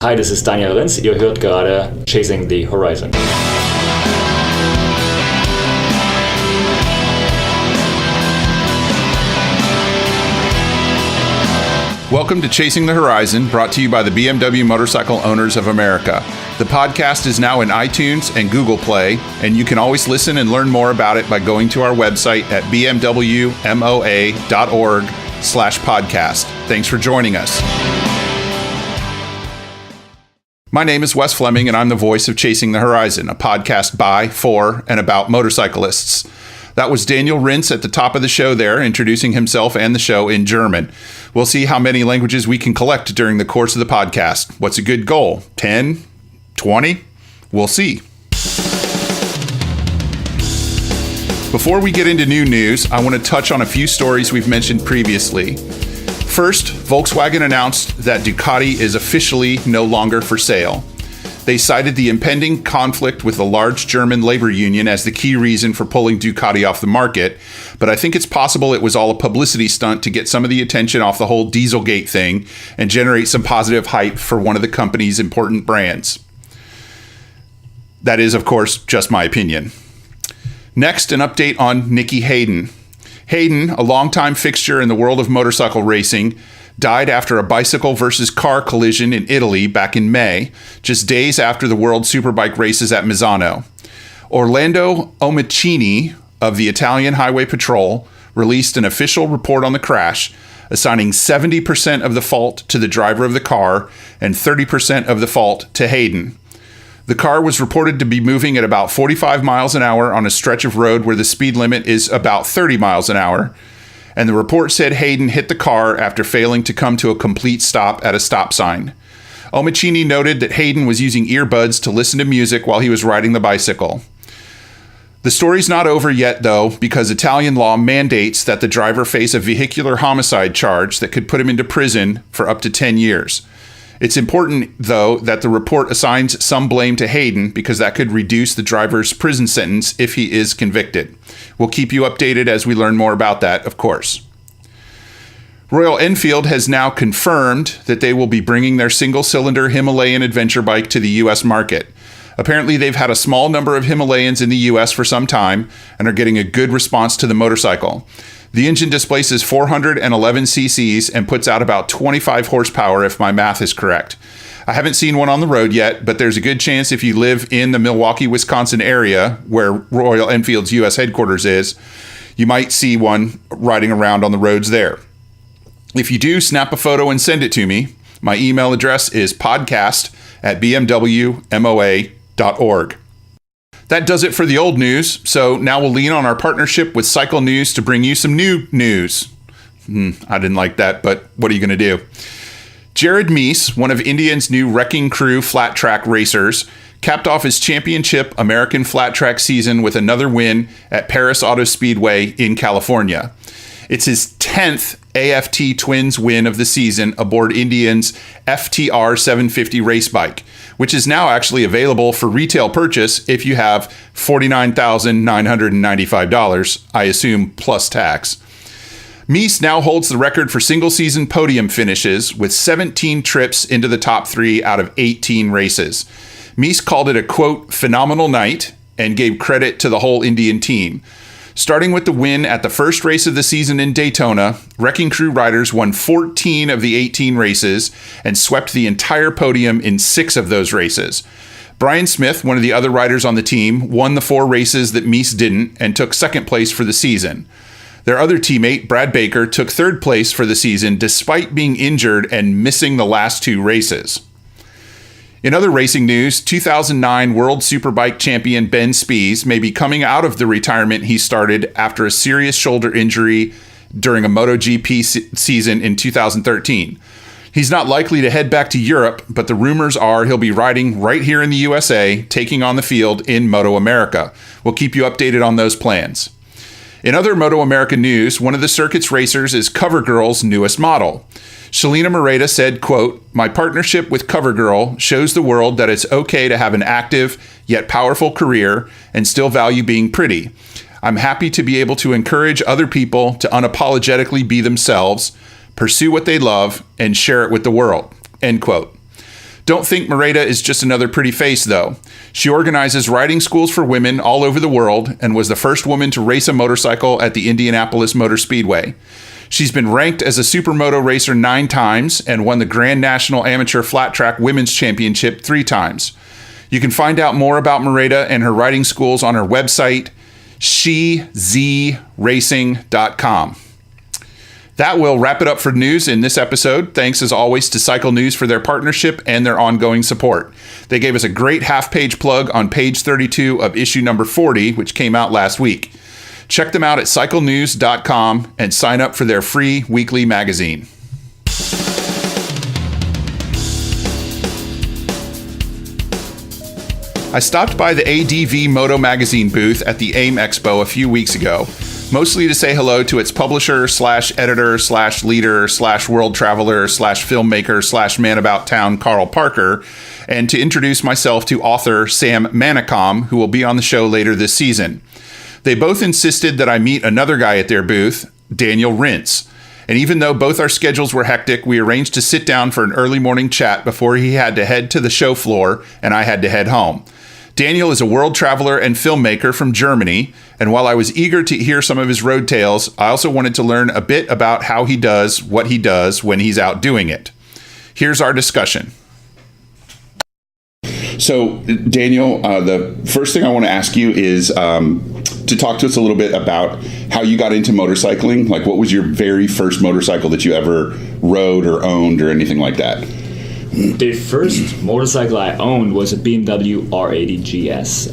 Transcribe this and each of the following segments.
Hi, this is Daniel Rintz. Ihr hört gerade Chasing the Horizon. Welcome to Chasing the Horizon, brought to you by the BMW Motorcycle Owners of America. The podcast is now in iTunes and Google Play, and you can always listen and learn more about it by going to our website at bmwmoa.org/podcast. Thanks for joining us. My name is Wes Fleming, and I'm the voice of Chasing the Horizon, a podcast by, for, and about motorcyclists. That was Daniel Rintz at the top of the show there, introducing himself and the show in German. We'll see how many languages we can collect during the course of the podcast. What's a good goal? 10? 20? We'll see. Before we get into new news, I want to touch on a few stories we've mentioned previously. First, Volkswagen announced that Ducati is officially no longer for sale. They cited the impending conflict with the large German labor union as the key reason for pulling Ducati off the market, but I think it's possible it was all a publicity stunt to get some of the attention off the whole Dieselgate thing and generate some positive hype for one of the company's important brands. That is, of course, just my opinion. Next, an update on Nicky Hayden. Hayden, a longtime fixture in the world of motorcycle racing, died after a bicycle versus car collision in Italy back in May, just days after the World Superbike races at Misano. Orlando Omicini of the Italian Highway Patrol released an official report on the crash, assigning 70% of the fault to the driver of the car and 30% of the fault to Hayden. The car was reported to be moving at about 45 miles an hour on a stretch of road where the speed limit is about 30 miles an hour. And the report said Hayden hit the car after failing to come to a complete stop at a stop sign. Omicini noted that Hayden was using earbuds to listen to music while he was riding the bicycle. The story's not over yet, though, because Italian law mandates that the driver face a vehicular homicide charge that could put him into prison for up to 10 years. It's important, though, that the report assigns some blame to Hayden because that could reduce the driver's prison sentence if he is convicted. We'll keep you updated as we learn more about that, of course. Royal Enfield has now confirmed that they will be bringing their single-cylinder Himalayan adventure bike to the U.S. market. Apparently, they've had a small number of Himalayans in the U.S. for some time and are getting a good response to the motorcycle. The engine displaces 411 cc's and puts out about 25 horsepower if my math is correct. I haven't seen one on the road yet, but there's a good chance if you live in the Milwaukee, Wisconsin area, where Royal Enfield's U.S. headquarters is, you might see one riding around on the roads there. If you do, snap a photo and send it to me. My email address is podcast@bmwmoa.org. That does it for the old news, so now we'll lean on our partnership with Cycle News to bring you some new news. I didn't like that, but what are you going to do? Jared Meese, one of Indian's new Wrecking Crew flat track racers, capped off his championship American flat track season with another win at Paris Auto Speedway in California. It's his 10th AFT Twins win of the season aboard Indian's FTR 750 race bike, which is now actually available for retail purchase if you have $49,995, I assume plus tax. Meese now holds the record for single-season podium finishes with 17 trips into the top 3 out of 18 races. Meese called it a, quote, phenomenal night and gave credit to the whole Indian team. Starting with the win at the first race of the season in Daytona, Wrecking Crew riders won 14 of the 18 races and swept the entire podium in 6 of those races. Brian Smith, one of the other riders on the team, won the 4 races that Meese didn't and took second place for the season. Their other teammate, Brad Baker, took third place for the season despite being injured and missing the last 2 races. In other racing news, 2009 World Superbike champion Ben Spies may be coming out of the retirement he started after a serious shoulder injury during a MotoGP season in 2013. He's not likely to head back to Europe, but the rumors are he'll be riding right here in the USA, taking on the field in Moto America. We'll keep you updated on those plans. In other Moto America news, one of the circuit's racers is CoverGirl's newest model. Shalina Moreta said, quote, "My partnership with CoverGirl shows the world that it's okay to have an active yet powerful career and still value being pretty. I'm happy to be able to encourage other people to unapologetically be themselves, pursue what they love, and share it with the world," end quote. Don't think Mereda is just another pretty face, though. She organizes riding schools for women all over the world and was the first woman to race a motorcycle at the Indianapolis Motor Speedway. She's been ranked as a supermoto racer 9 times and won the Grand National Amateur Flat Track Women's Championship 3 times. You can find out more about Mereda and her riding schools on her website, shezracing.com. That will wrap it up for news in this episode. Thanks as always to Cycle News for their partnership and their ongoing support. They gave us a great half-page plug on page 32 of issue number 40, which came out last week. Check them out at cyclenews.com and sign up for their free weekly magazine. I stopped by the ADV Moto Magazine booth at the AIM Expo a few weeks ago, mostly to say hello to its publisher / editor / leader / world traveler / filmmaker / man about town Carl Parker, and to introduce myself to author Sam Manicom, who will be on the show later this season. They both insisted that I meet another guy at their booth, Daniel Rintz. And even though both our schedules were hectic, we arranged to sit down for an early morning chat before he had to head to the show floor and I had to head home. Daniel is a world traveler and filmmaker from Germany, and while I was eager to hear some of his road tales, I also wanted to learn a bit about how he does what he does when he's out doing it. Here's our discussion. So, Daniel, the first thing I want to ask you is to talk to us a little bit about how you got into motorcycling. Like, what was your very first motorcycle that you ever rode or owned or anything like that? The first motorcycle I owned was a BMW R80 GS,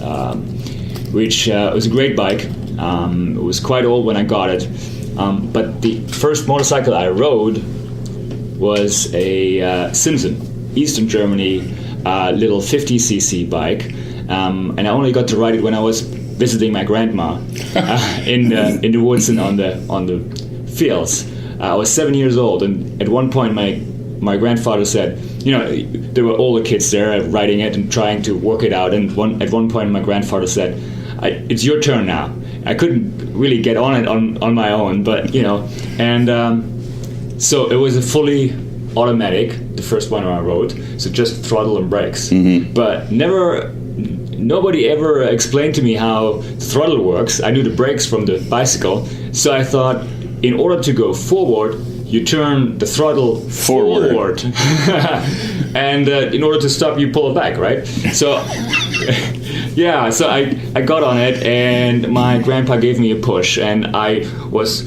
which was a great bike. It was quite old when I got it. But the first motorcycle I rode was a Simpson, Eastern Germany, little 50cc bike. And I only got to ride it when I was visiting my grandma in the woods and on the fields. I was 7 years old, and at one point my grandfather said, there were older kids there riding it and trying to work it out. And at one point, my grandfather said, "It's your turn now." I couldn't really get on it on my own, but and so it was a fully automatic, the first one I rode. So just throttle and brakes, but nobody ever explained to me how the throttle works. I knew the brakes from the bicycle, so I thought, in order to go forward, you turn the throttle forward. And in order to stop, you pull it back, right? So, yeah, so I got on it, and my grandpa gave me a push, and I was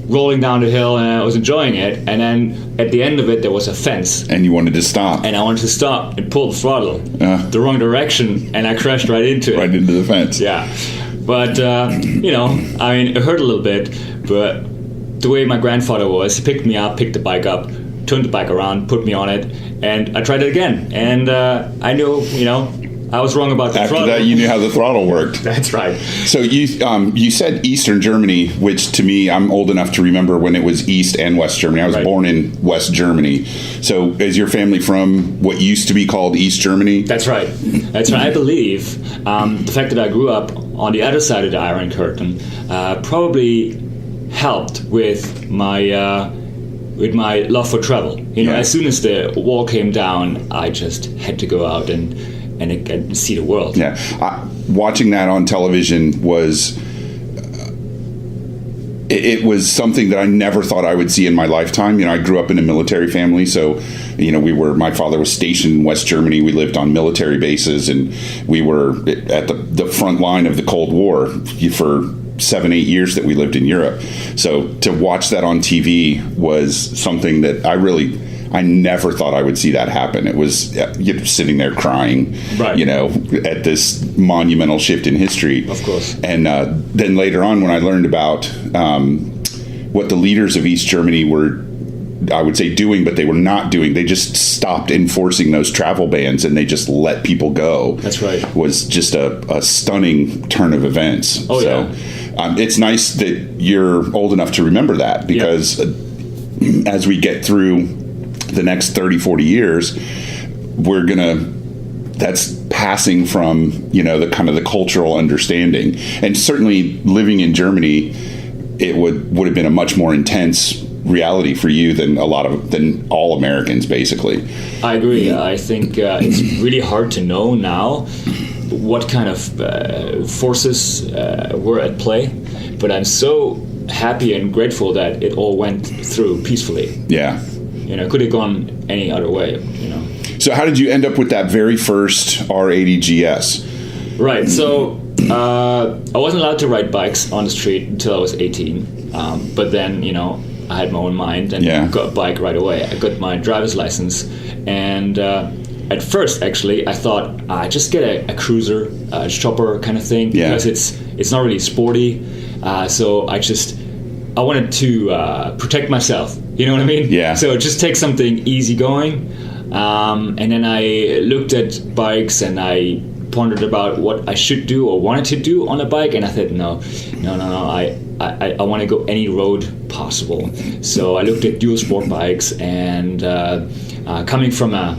rolling down the hill, and I was enjoying it. And then at the end of it, there was a fence. And you wanted to stop. And I wanted to stop and pull the throttle the wrong direction, and I crashed right into it. Right into the fence. Yeah. But, it hurt a little bit, but the way my grandfather was, he picked me up, picked the bike up, turned the bike around, put me on it, and I tried it again. And I knew, I was wrong about the throttle. After that, you knew how the throttle worked. That's right. So you said Eastern Germany, which to me, I'm old enough to remember when it was East and West Germany. I was born in West Germany. So is your family from what used to be called East Germany? That's right. That's right. I believe the fact that I grew up on the other side of the Iron Curtain probably helped with my love for travel. As soon as the wall came down, I just had to go out and see the world. Yeah, watching that on television was it was something that I never thought I would see in my lifetime. I grew up in a military family, so my father was stationed in West Germany. We lived on military bases, and we were at the front line of the Cold War for 7-8 years that we lived in Europe. So to watch that on TV was something that I never thought I would see that happen. It was sitting there crying, right. At this monumental shift in history. Of course. And then later on, when I learned about what the leaders of East Germany were, I would say, doing, but they were not doing. They just stopped enforcing those travel bans, and they just let people go. That's right. Was just a stunning turn of events. Oh, so, yeah. It's nice that you're old enough to remember that, because as we get through the next 30, 40 years, that's passing from, the kind of the cultural understanding. And certainly living in Germany, it would have been a much more intense reality for you than all Americans, basically. I agree. I think it's really hard to know now what kind of forces were at play, but I'm so happy and grateful that it all went through peacefully. Yeah. It could have gone any other way, So how did you end up with that very first R80 GS? Right. So I wasn't allowed to ride bikes on the street until I was 18. But then, I had my own mind and got a bike right away. I got my driver's license. And at first, actually, I thought I just get a cruiser, a chopper kind of thing, because it's not really sporty. So I wanted to protect myself. You know what I mean? Yeah. So just take something easygoing. And then I looked at bikes and I pondered about what I should do or wanted to do on a bike, and I said no, I want to go any road possible. So I looked at dual sport bikes, and coming from a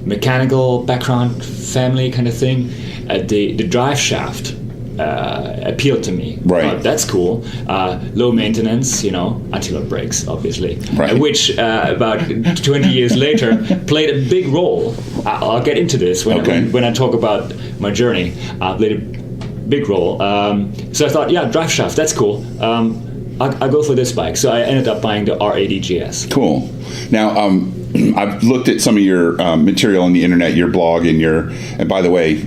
mechanical background family kind of thing, the drive shaft appealed to me. Right. That's cool. Low maintenance, until it breaks, obviously. Right. Which about 20 years later played a big role. I'll get into this when I talk about my journey. Played a big role. So I thought, drive shaft, that's cool. I'll go for this bike. So I ended up buying the R80 GS. Cool. Now, I've looked at some of your material on the internet, your blog, and by the way,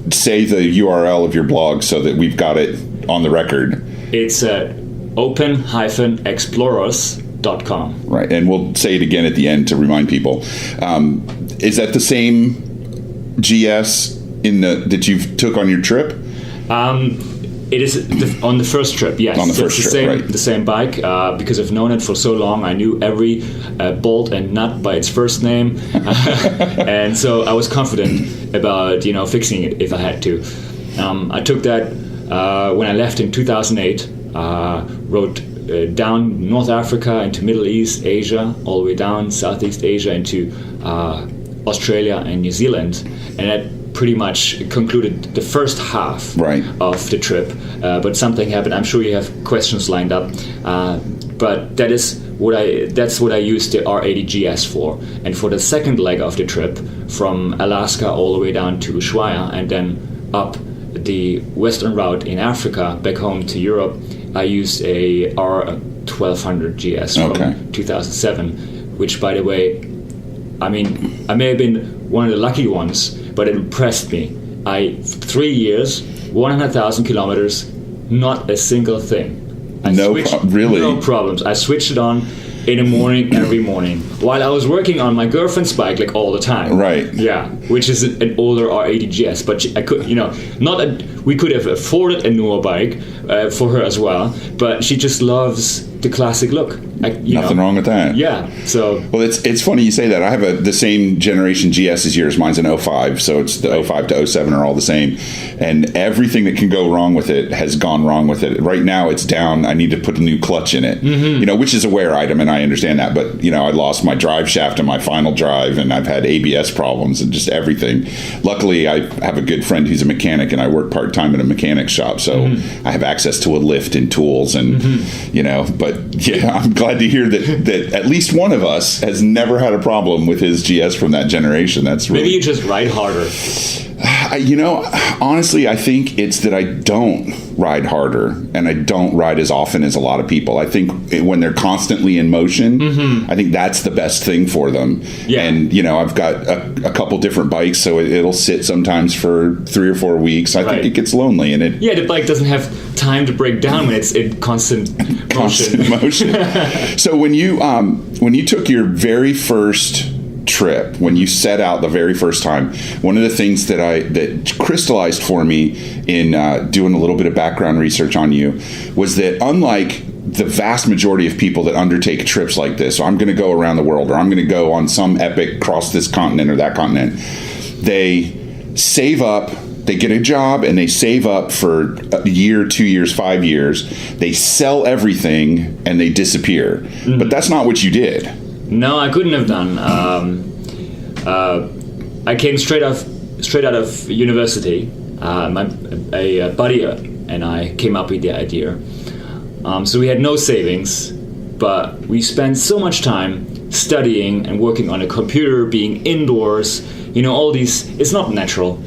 say the URL of your blog so that we've got it on the record. It's open-explorers.com. Right, and we'll say it again at the end to remind people. Is that the same GS that you took on your trip? It is on the first trip, yes. On the first trip, right. The same bike, because I've known it for so long. I knew every bolt and nut by its first name. And so I was confident about, fixing it if I had to. I took that when I left in 2008, rode down North Africa into Middle East, Asia, all the way down Southeast Asia into Australia and New Zealand. And that pretty much concluded the first half of the trip, but something happened. I'm sure you have questions lined up, but that's what I used the R80 GS for. And for the second leg of the trip, from Alaska all the way down to Ushuaia and then up the western route in Africa back home to Europe, I used a R1200 GS from 2007, which, by the way, I may have been one of the lucky ones, but it impressed me. 3 years, 100,000 kilometers, not a single thing. Really? No problems. I switched it on in the morning, every morning, while I was working on my girlfriend's bike, all the time. Right. Yeah, which is an older R80 GS, but I could, we could have afforded a newer bike for her as well, but she just loves the classic look. Nothing wrong with that. Yeah. So. Well, it's funny you say that. I have the same generation GS as yours. Mine's an 05, so it's the 05 to 07 are all the same, and everything that can go wrong with it has gone wrong with it. Right now, it's down. I need to put a new clutch in it. Mm-hmm. Which is a wear item, and I understand that. But I lost my drive shaft in my final drive, and I've had ABS problems and just everything. Luckily, I have a good friend who's a mechanic, and I work part time in a mechanic shop, so I have access to a lift and tools, and But yeah, I'm glad to hear that at least one of us has never had a problem with his GS from that generation. That's really, maybe you just ride harder. Honestly, I think it's that I don't ride harder and I don't ride as often as a lot of people. I think when they're constantly in motion, I think that's the best thing for them. Yeah. And, I've got a couple different bikes, so it'll sit sometimes for 3 or 4 weeks. I think it gets lonely. And the bike doesn't have time to break down when it's in constant motion. So when you took your very first trip, when you set out the very first time, one of the things that crystallized for me in doing a little bit of background research on you was that, unlike the vast majority of people that undertake trips like this, so I'm going to go around the world, or I'm going to go on some epic cross this continent or that continent, they save up. They get a job and they save up for a year, 2 years, 5 years. They sell everything and they disappear. Mm-hmm. But that's not what you did. No, I couldn't have done. I came straight out of university. A buddy and I came up with the idea. So we had no savings, but we spent so much time studying and working on a computer, being indoors, all these, it's not natural.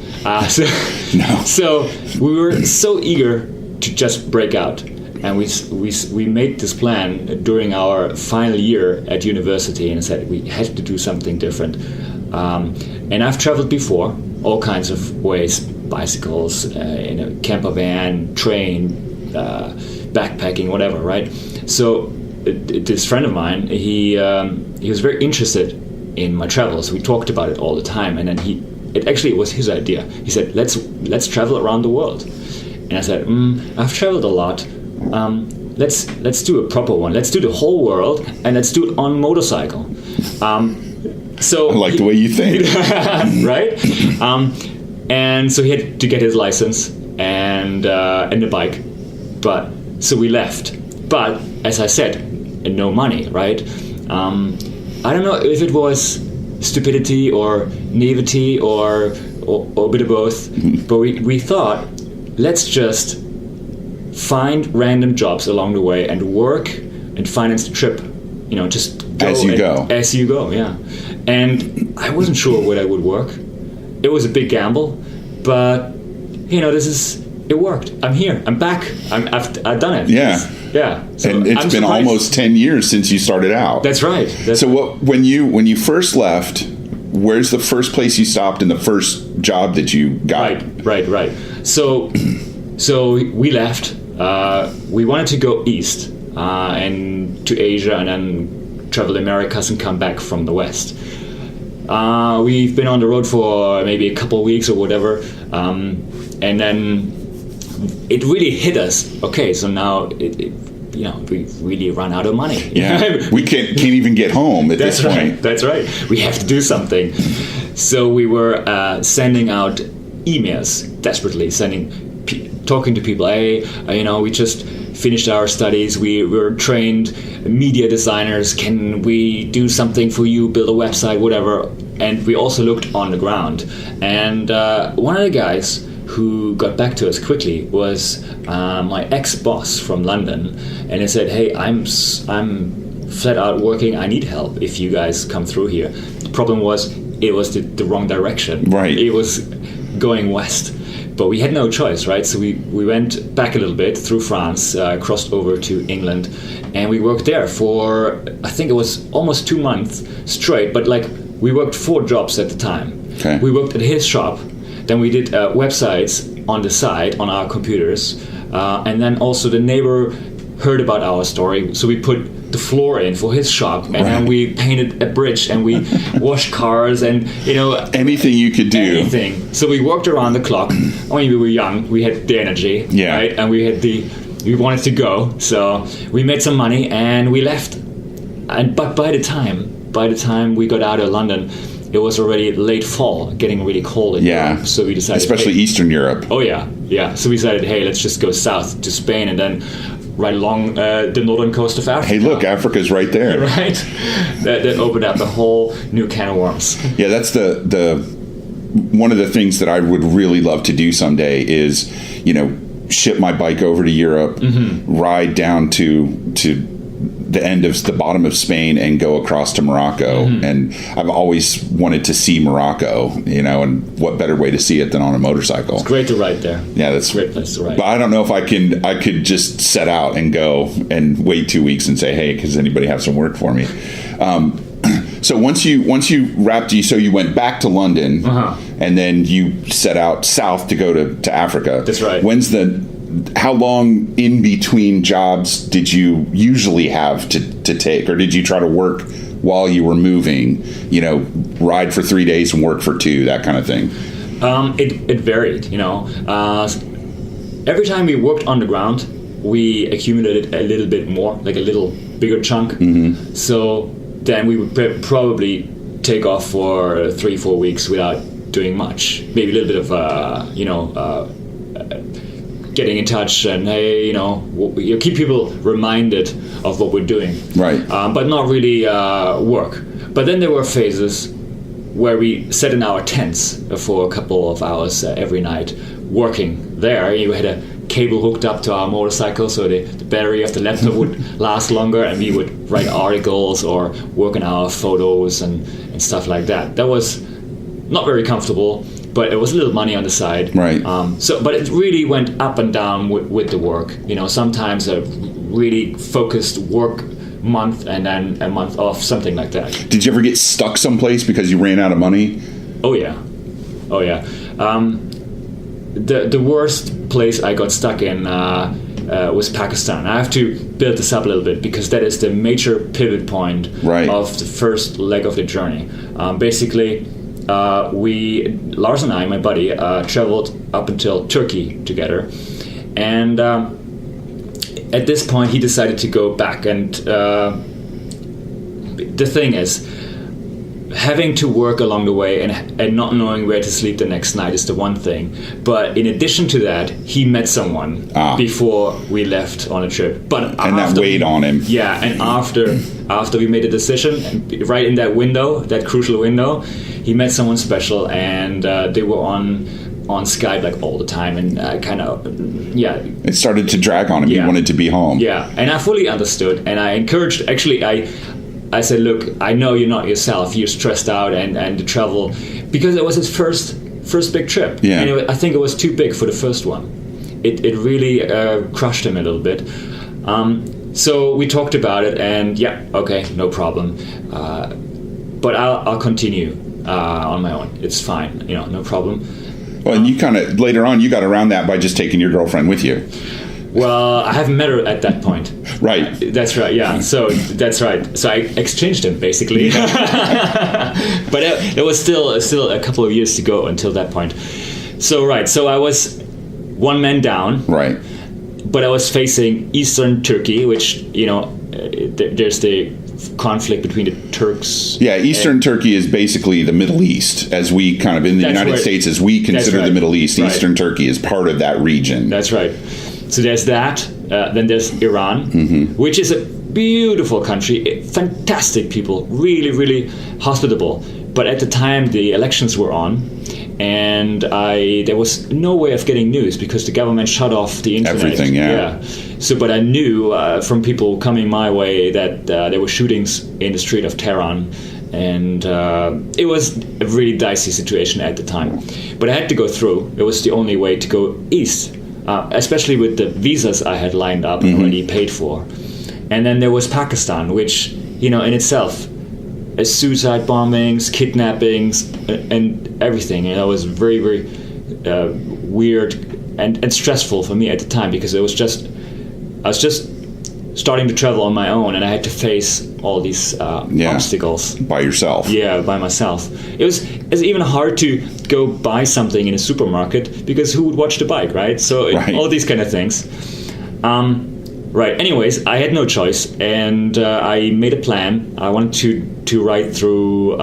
So we were so eager to just break out. And we made this plan during our final year at university and said we had to do something different. And I've traveled before, all kinds of ways, bicycles, in a camper van, train, backpacking, whatever, right? So this friend of mine, he was very interested in my travels. We talked about it all the time, and then it was his idea. He said, let's travel around the world. And I said, I've traveled a lot. Let's do a proper one. Let's do the whole world, and let's do it on motorcycle. So I like the way you think, right? And so he had to get his license and the bike. But so we left. But as I said, no money, right? I don't know if it was stupidity or naivety or a bit of both. But we thought, let's just find random jobs along the way and work and finance the trip. Just go as you go, yeah. And I wasn't sure where I would work. It was a big gamble, but it worked. I'm here. I'm back. I've done it. Yeah. So and it's been almost 10 years since you started out. That's right. When you first left, where's the first place you stopped and the first job that you got? Right. So we left. We wanted to go east and to Asia and then travel the Americas and come back from the west. We've been on the road for maybe a couple of weeks or whatever, and then it really hit us. Okay, so now we've really run out of money. Yeah, we can't even get home at this point. That's right. We have to do something. So we were sending out emails desperately, talking to people. Hey, we just finished our studies. We were trained media designers. Can we do something for you? Build a website, whatever. And we also looked on the ground. And one of the guys who got back to us quickly was my ex-boss from London, and he said, "Hey, I'm flat out working. I need help. If you guys come through here." The problem was it was the wrong direction. Right. It was going west. But we had no choice, right? So we went back a little bit through France, crossed over to England, and we worked there for, I think it was almost 2 months straight, but we worked 4 jobs at the time. Okay. We worked at his shop, then we did websites on the side, on our computers, and then also the neighbor heard about our story, so we put the floor in for his shop, and then we painted a bridge, and we washed cars, and anything you could do. Anything. So we worked around the clock. When we were young, we had the energy, right? And we wanted to go, so we made some money and we left. But by the time we got out of London, it was already late fall, getting really cold in Europe. So we decided, especially Eastern Europe. Oh yeah. So we decided, hey, let's just go south to Spain and then right along the northern coast of Africa. Hey, look, Africa's right there. Right? That opened up a whole new can of worms. Yeah, that's the one of the things that I would really love to do someday is, ship my bike over to Europe, ride down to the end of the bottom of Spain and go across to Morocco. And I've always wanted to see Morocco, and what better way to see it than on a motorcycle. It's great to ride there. Yeah, that's a great place to ride. But I don't know if I could just set out and go and wait 2 weeks and say, hey, does anybody have some work for me? So once you wrapped, so you went back to London, and then you set out south to go to Africa. That's right. How long in between jobs did you usually have to take, or did you try to work while you were moving? Ride for 3 days and work for 2, that kind of thing. It varied. Every time we worked on the ground, we accumulated a little bit more, like a little bigger chunk. So then we would probably take off for 3-4 weeks without doing much. Maybe a little bit of getting in touch and hey, you keep people reminded of what we're doing, right? But not really work. But then there were phases where we sat in our tents for a couple of hours every night, working there. You had a cable hooked up to our motorcycle, so the battery of the laptop would last longer, and we would write articles or work on our photos and stuff like that. That was not very comfortable, but it was a little money on the side. Right. But it really went up and down with the work. Sometimes a really focused work month and then a month off, something like that. Did you ever get stuck someplace because you ran out of money? Oh yeah. The worst place I got stuck in was Pakistan. I have to build this up a little bit because that is the major pivot point of the first leg of the journey. Basically, Lars and I, my buddy, traveled up until Turkey together, and at this point he decided to go back. And the thing is, having to work along the way and not knowing where to sleep the next night is the one thing. But in addition to that, he met someone before we left on a trip. And that weighed on him. Yeah, and after we made a decision, and right in that window, that crucial window, he met someone special, and they were on Skype like all the time, and it started to drag on him. He wanted to be home. Yeah, and I fully understood, and I encouraged. Actually, I said, look, I know you're not yourself. You're stressed out and the travel, because it was his first big trip. Yeah. And I think it was too big for the first one. It really crushed him a little bit. So we talked about it, and okay, no problem. But I'll continue on my own. It's fine, no problem. Well, and you kind of later on you got around that by just taking your girlfriend with you. Well, I haven't met her at that point. Right. That's right, yeah. So that's right. So I exchanged him, basically. But it was still a couple of years to go until that point. So I was one man down. Right. But I was facing eastern Turkey, which, there's the conflict between the Turks. Yeah, eastern Turkey is basically the Middle East, as we kind of, in the United States, as we consider the Middle East. Right. Eastern Turkey is part of that region. That's right. So there's that. Then there's Iran, which is a beautiful country, fantastic people, really, really hospitable. But at the time, the elections were on, and there was no way of getting news because the government shut off the internet. Everything, yeah. So, but I knew from people coming my way that there were shootings in the street of Tehran, and it was a really dicey situation at the time. But I had to go through. It was the only way to go east. Especially with the visas I had lined up and already paid for. And then there was Pakistan, which, in itself, suicide bombings, kidnappings, and everything. It was very, very weird and stressful for me at the time because I was just starting to travel on my own, and I had to face all these obstacles by yourself. Yeah, by myself. It was even hard to go buy something in a supermarket because who would watch the bike, right? So all these kind of things. Right. Anyways, I had no choice, and I made a plan. I wanted to ride through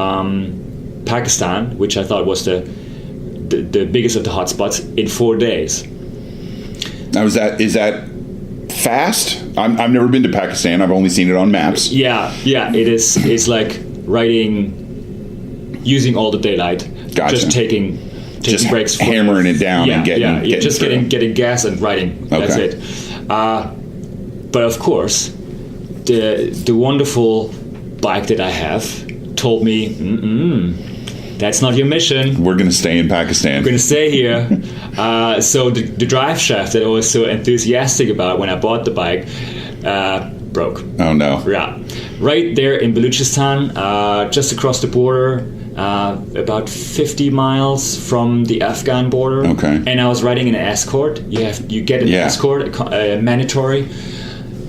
Pakistan, which I thought was the biggest of the hotspots, in 4 days. Now, is that fast? I've never been to Pakistan. I've only seen it on maps. Yeah, it is. It's like riding, using all the daylight, just taking breaks, hammering it down, and getting gas and riding. That's it. But of course, the wonderful bike that I have told me, that's not your mission. We're going to stay in Pakistan. We're going to stay here. So the drive shaft that I was so enthusiastic about when I bought the bike broke. Oh, no. Yeah. Right there in Balochistan, just across the border, about 50 miles from the Afghan border. Okay. And I was riding in an escort. You get an escort, mandatory.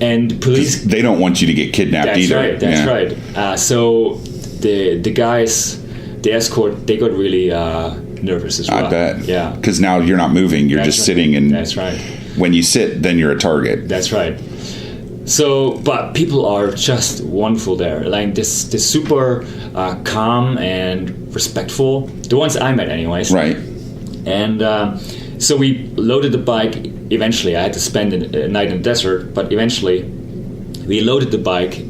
And police... They don't want you to get kidnapped either. That's right. So the guys... The escort, they got really nervous as well. I bet. Yeah. Because now you're not moving. You're just sitting. And that's right. When you sit, then you're a target. That's right. So, but people are just wonderful there. Like this super calm and respectful. The ones I met anyways. Right. And so we loaded the bike. Eventually, I had to spend a night in the desert. But eventually, we loaded the bike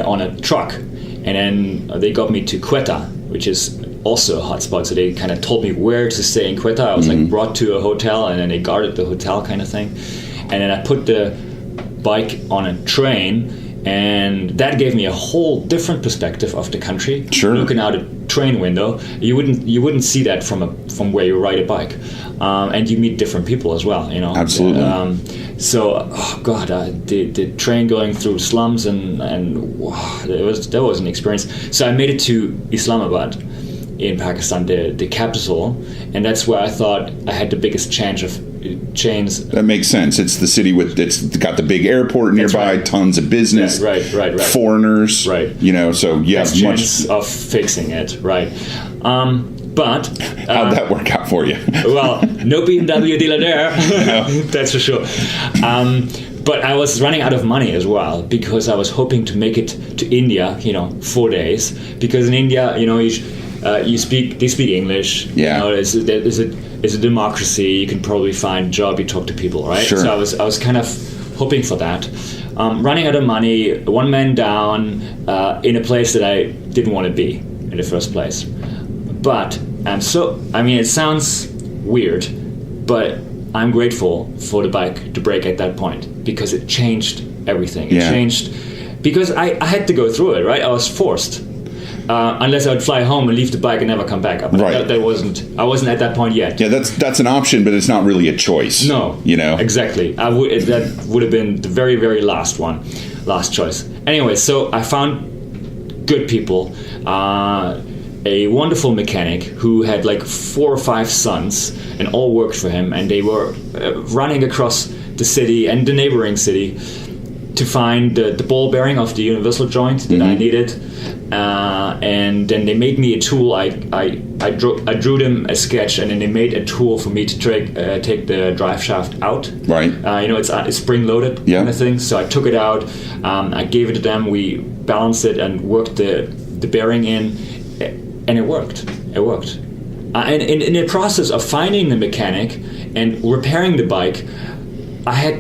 on a truck. And then they got me to Quetta, which is also a hotspot. So they kind of told me where to stay in Quetta. I was like brought to a hotel, and then they guarded the hotel kind of thing. And then I put the bike on a train, and that gave me a whole different perspective of the country. Sure. Looking out a train window, you wouldn't see that from where you ride a bike, and you meet different people as well. You know. Absolutely. The train going through slums and wow, that was an experience. So I made it to Islamabad in Pakistan, the capital, and that's where I thought I had the biggest chance. That makes sense. It's the city it's got the big airport nearby, right. Tons of business, right. Foreigners, right. You know, so much chance of fixing it, right? But how'd that work out for you? Well, no BMW dealer there, no. That's for sure. But I was running out of money as well, because I was hoping to make it to India, 4 days, because in India, they speak English. Yeah. It's a democracy. You can probably find a job. You talk to people, right? Sure. So I was kind of hoping for that. Running out of money, one man down, in a place that I didn't want to be in the first place. But it sounds weird, but I'm grateful for the bike to break at that point, because it changed everything. It changed because I had to go through it, right? I was forced. Unless I would fly home and leave the bike and never come back up. Right. I wasn't at that point yet. Yeah, that's an option, but it's not really a choice. No. Exactly. That would have been the very, very last choice. Anyway, so I found good people. A wonderful mechanic who had like 4 or 5 sons, and all worked for him, and they were running across the city and the neighboring city to find the ball bearing of the universal joint that I needed, and then they made me a tool. I drew them a sketch, and then they made a tool for me to take the drive shaft out. Right. It's spring loaded kind of thing. So I took it out. I gave it to them. We balanced it and worked the bearing in, and it worked. And in the process of finding the mechanic and repairing the bike,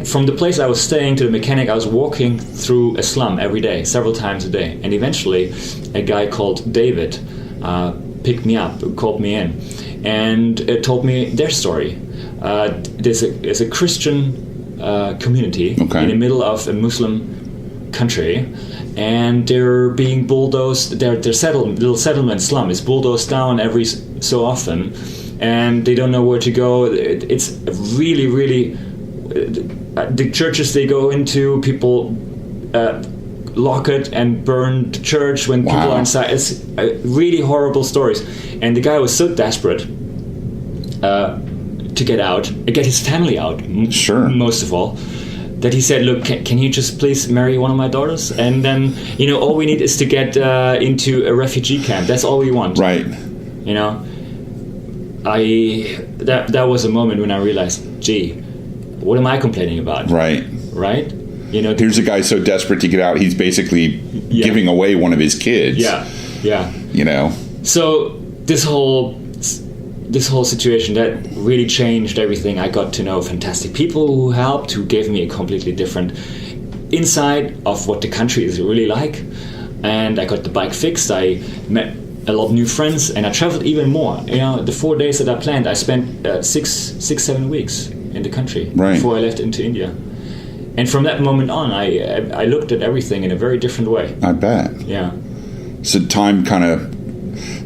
from the place I was staying to the mechanic, I was walking through a slum every day, several times a day. And eventually, a guy called David picked me up, called me in, and told me their story. There's a Christian community in the middle of a Muslim country, and they're being bulldozed. Their little settlement slum is bulldozed down every so often, and they don't know where to go. It's really, really... the churches they go into, people lock it and burn the church when people are inside. It's really horrible stories. And the guy was so desperate to get out, get his family out, most of all, that he said, look, can you just please marry one of my daughters? And then, all we need is to get into a refugee camp. That's all we want. Right. That was a moment when I realized, gee, what am I complaining about? Right. Here's a guy so desperate to get out, he's basically giving away one of his kids. Yeah. So this whole situation, that really changed everything. I got to know fantastic people who helped, who gave me a completely different insight of what the country is really like. And I got the bike fixed. I met a lot of new friends, and I traveled even more. The 4 days that I planned, I spent 6-7 weeks in the country before I left into India. And from that moment on, I looked at everything in a very different way. I bet. Yeah. So time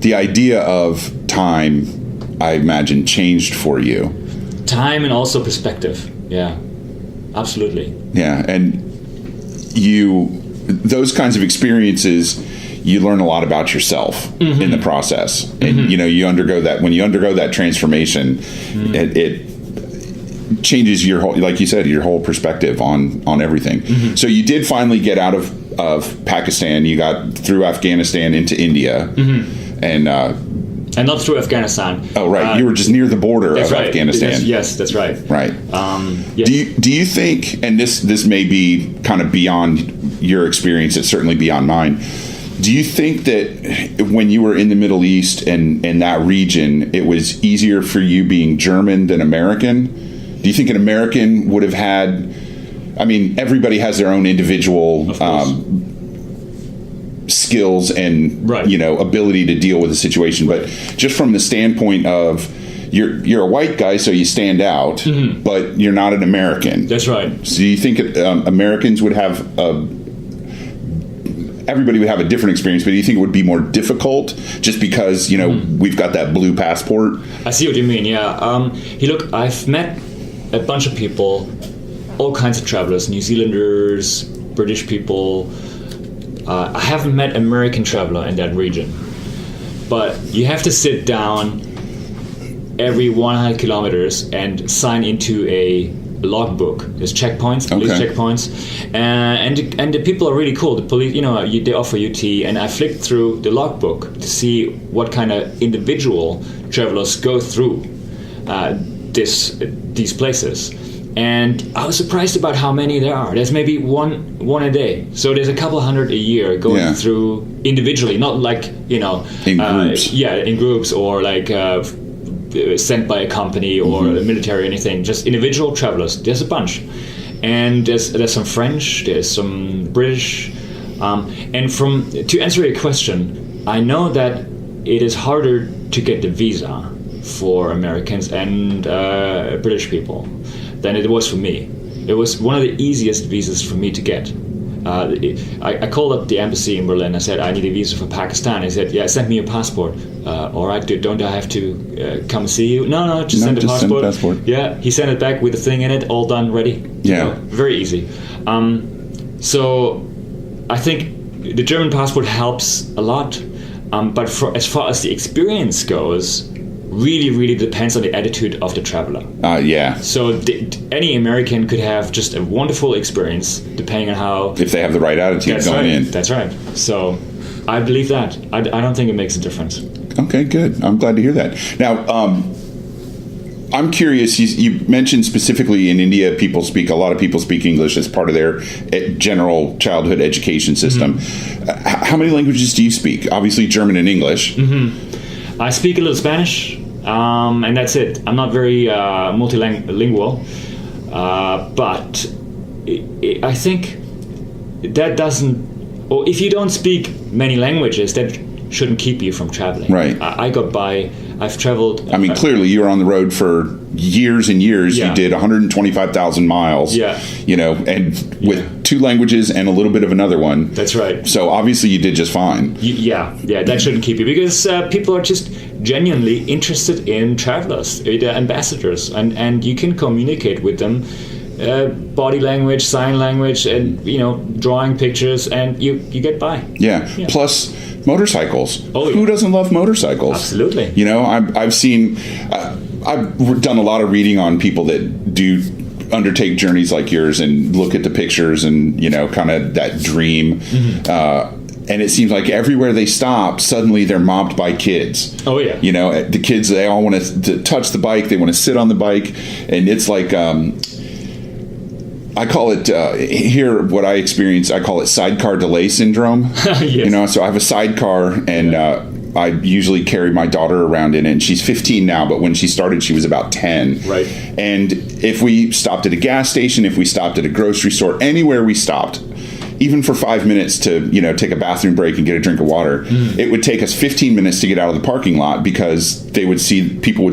the idea of time, I imagine, changed for you. Time and also perspective. Yeah, absolutely. Yeah, and those kinds of experiences, you learn a lot about yourself in the process. And, you undergo that. When you undergo that transformation, it changes your whole, like you said, your whole perspective on everything. So you did finally get out of Pakistan. You got through Afghanistan into India, and not through Afghanistan. Oh, right. You were just near the border of Afghanistan. Yes, that's right. Right. Yes. Do you think, and this may be kind of beyond your experience, it's certainly beyond mine, do you think that when you were in the Middle East and in that region, it was easier for you being German than American? Do you think an American would have had... everybody has their own individual skills and Right. ability to deal with the situation. But just from the standpoint of you're a white guy, so you stand out, but you're not an American. That's right. So you think Americans would have everybody would have a different experience, but do you think it would be more difficult just because we've got that blue passport? I see what you mean. Yeah. Look, I've met a bunch of people, all kinds of travelers, New Zealanders, British people. I haven't met an American traveler in that region, but you have to sit down every 100 kilometers and sign into a logbook. There's checkpoints, police checkpoints, and the people are really cool. The police, they offer you tea, and I flicked through the logbook to see what kind of individual travelers go through these places. And I was surprised about how many there are. There's maybe one a day. So there's a couple hundred a year going through individually, not like in groups. In groups or like sent by a company or a military or anything. Just individual travelers. There's a bunch, and there's some French. There's some British. And to answer your question, I know that it is harder to get the visa for Americans and British people than it was for me. It was one of the easiest visas for me to get. I called up the embassy in Berlin. I said, I need a visa for Pakistan. He said, yeah, send me your passport. All right, don't I have to come see you? No, just send the passport. Yeah, he sent it back with the thing in it, all done, ready. Yeah. Very easy. So I think the German passport helps a lot. But as far as the experience goes, really depends on the attitude of the traveler. So any American could have just a wonderful experience depending on how... If they have the right attitude going in. That's right. So I believe that. I don't think it makes a difference. Okay, good. I'm glad to hear that. Now, I'm curious, you mentioned specifically in India, a lot of people speak English as part of their general childhood education system. How many languages do you speak? Obviously German and English. I speak a little Spanish, and that's it. I'm not very multilingual, but I think that doesn't... Or if you don't speak many languages, that shouldn't keep you from traveling. Right. I got by. I've traveled... I mean, clearly you were on the road for years and years. You did 125,000 miles. Yeah. And with 2 languages and a little bit of another one. That's right. So obviously you did just fine. Yeah, that shouldn't keep you, because people are just genuinely interested in travelers, they're ambassadors, and you can communicate with them. Body language, sign language, and drawing pictures, and you get by. Yeah. Plus motorcycles. Oh, yeah. Who doesn't love motorcycles? Absolutely. I've seen. I've done a lot of reading on people that do undertake journeys like yours and look at the pictures and kind of that dream. And it seems like everywhere they stop, suddenly they're mobbed by kids. Oh yeah. The kids, they all want to touch the bike. They want to sit on the bike, and it's like. I call it here. What I experience, I call it sidecar delay syndrome. Yes. So I have a sidecar, and I usually carry my daughter around in it. And she's 15 now, but when she started, she was about 10. Right. And if we stopped at a gas station, if we stopped at a grocery store, anywhere we stopped, even for 5 minutes to take a bathroom break and get a drink of water, it would take us 15 minutes to get out of the parking lot, because people would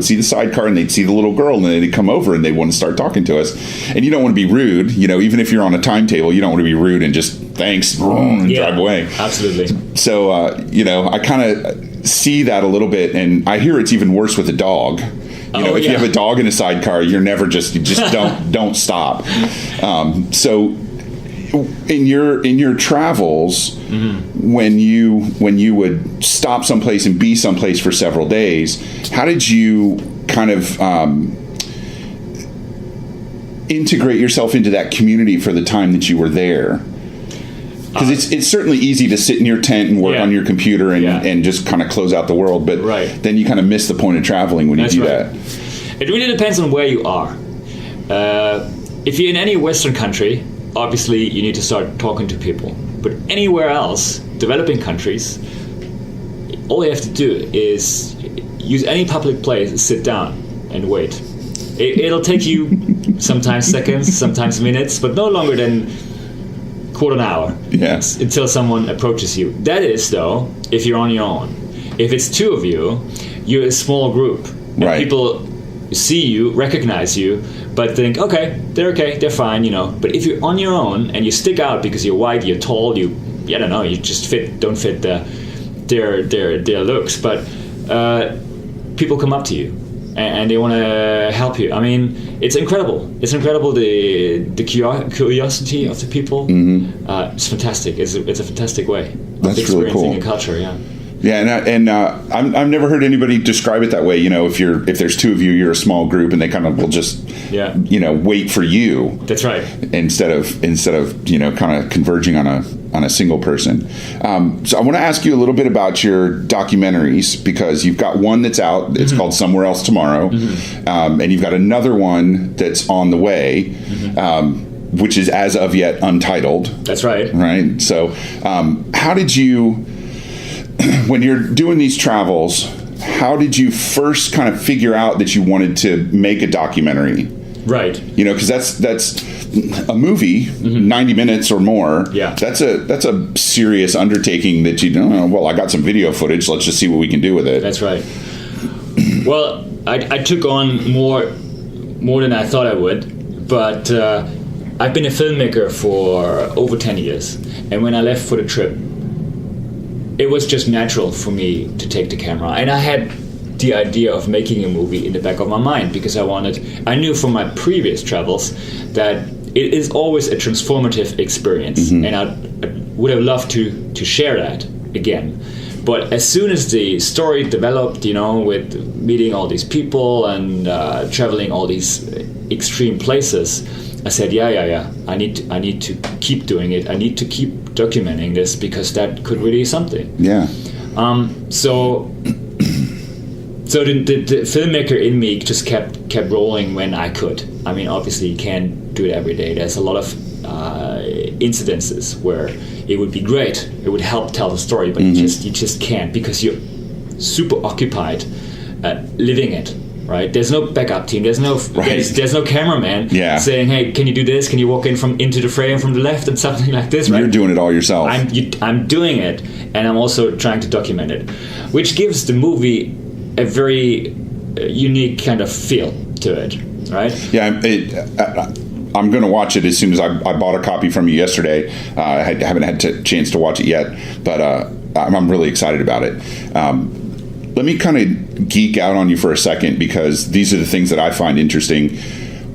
see the sidecar and they'd see the little girl, and then they'd come over and they'd want to start talking to us. And you don't want to be rude, even if you're on a timetable, you don't want to be rude and just thanks and drive away. Absolutely. So I kind of see that a little bit, and I hear it's even worse with a dog. If you have a dog in a sidecar, you just don't stop. So in your travels, when you would stop someplace and be someplace for several days, how did you kind of integrate yourself into that community for the time that you were there? Because it's certainly easy to sit in your tent and work on your computer and just kind of close out the world, but then you kind of miss the point of traveling when you do that. It really depends on where you are. If you're in any Western country, obviously you need to start talking to people. But anywhere else, developing countries, all you have to do is use any public place, sit down and wait. It'll take you sometimes seconds, sometimes minutes, but no longer than quarter an hour. Yes. Until someone approaches you. That is, though, if you're on your own. If it's two of you, you're a small group. And Right. people see you, recognize you, but think, they're fine, But if you're on your own and you stick out because you're white, you're tall, you just don't fit their looks. But people come up to you and they want to help you. I mean, it's incredible. It's incredible the curiosity of the people. It's fantastic. It's a fantastic way of That's really experiencing cool. a culture. Yeah. Yeah, and I've never heard anybody describe it that way. If there's two of you, you're a small group, and they kind of will just wait for you. That's right. Instead of kind of converging on a single person. So I want to ask you a little bit about your documentaries, because you've got one that's out. It's called Somewhere Else Tomorrow, and you've got another one that's on the way, which is as of yet untitled. That's right. Right. So how did you? When you're doing these travels, how did you first kind of figure out that you wanted to make a documentary? Right. Because that's a movie, 90 minutes or more. Yeah. That's a serious undertaking that I got some video footage. Let's just see what we can do with it. That's right. Well, I took on more than I thought I would, but I've been a filmmaker for over 10 years. And when I left for the trip, it was just natural for me to take the camera. And I had the idea of making a movie in the back of my mind, because I knew from my previous travels that it is always a transformative experience. And I would have loved to share that again. But as soon as the story developed, with meeting all these people and traveling all these extreme places, I said, yeah. I need to keep doing it. I need to keep documenting this, because that could really be something. Yeah. So the filmmaker in me just kept rolling when I could. I mean, obviously you can't do it every day. There's a lot of incidences where it would be great. It would help tell the story, but you just can't, because you're super occupied living it. Right, there's no backup team. There's no cameraman saying, "Hey, can you do this? Can you walk into the frame from the left?" and something like this. Right? You're doing it all yourself. I'm doing it, and I'm also trying to document it, which gives the movie a very unique kind of feel to it. Right? Yeah. I'm going to watch it as soon as I bought a copy from you yesterday. I haven't had a chance to watch it yet, but I'm really excited about it. Let me kind of geek out on you for a second, because these are the things that I find interesting.